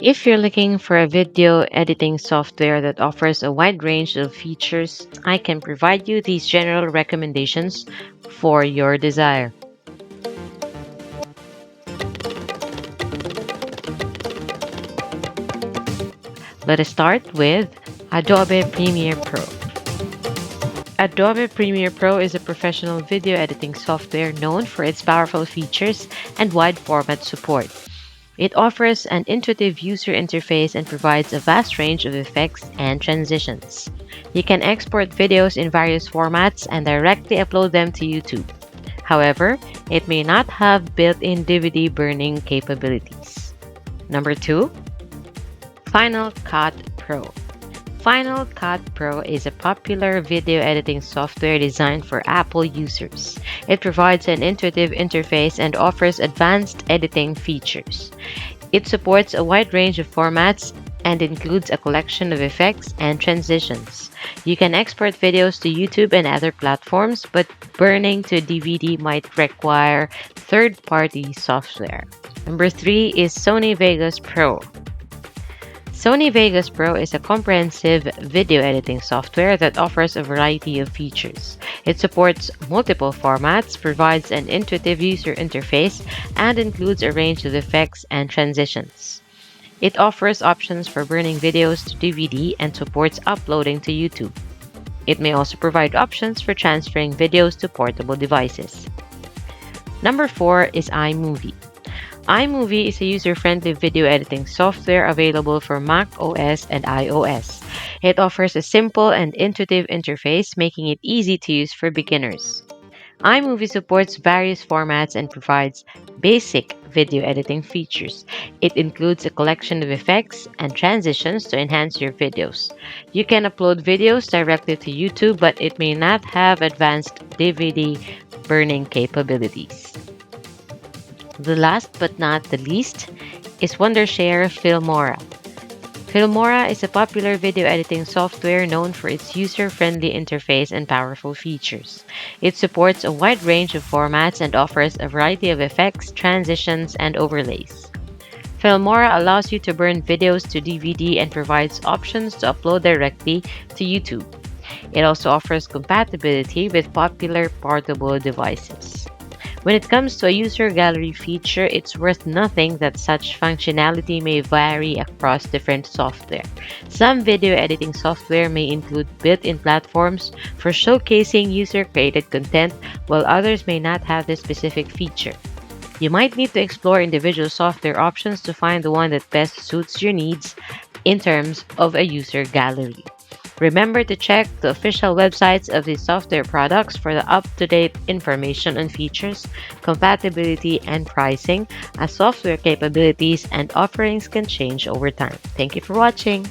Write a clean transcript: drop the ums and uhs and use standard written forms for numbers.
If you're looking for a video editing software that offers a wide range of features, I can provide you these general recommendations for your desire. Let us start with Adobe Premiere Pro. Adobe Premiere Pro is a professional video editing software known for its powerful features and wide format support. It offers an intuitive user interface and provides a vast range of effects and transitions. You can export videos in various formats and directly upload them to YouTube. However, it may not have built-in DVD burning capabilities. Number 2. Final Cut Pro. Final Cut Pro is a popular video editing software designed for Apple users. It provides an intuitive interface and offers advanced editing features. It supports a wide range of formats and includes a collection of effects and transitions. You can export videos to YouTube and other platforms, but burning to DVD might require third-party software. Number 3 is Sony Vegas Pro. Sony Vegas Pro is a comprehensive video editing software that offers a variety of features. It supports multiple formats, provides an intuitive user interface, and includes a range of effects and transitions. It offers options for burning videos to DVD and supports uploading to YouTube. It may also provide options for transferring videos to portable devices. Number 4 is iMovie. iMovie is a user-friendly video editing software available for Mac OS and iOS. It offers a simple and intuitive interface, making it easy to use for beginners. iMovie supports various formats and provides basic video editing features. It includes a collection of effects and transitions to enhance your videos. You can upload videos directly to YouTube, but it may not have advanced DVD burning capabilities. The last but not the least is Wondershare Filmora. Filmora is a popular video editing software known for its user-friendly interface and powerful features. It supports a wide range of formats and offers a variety of effects, transitions, and overlays. Filmora allows you to burn videos to DVD and provides options to upload directly to YouTube. It also offers compatibility with popular portable devices. When it comes to a user gallery feature, it's worth noting that such functionality may vary across different software. Some video editing software may include built-in platforms for showcasing user-created content, while others may not have this specific feature. You might need to explore individual software options to find the one that best suits your needs in terms of a user gallery. Remember to check the official websites of these software products for the up-to-date information on features, compatibility, and pricing, as software capabilities and offerings can change over time. Thank you for watching.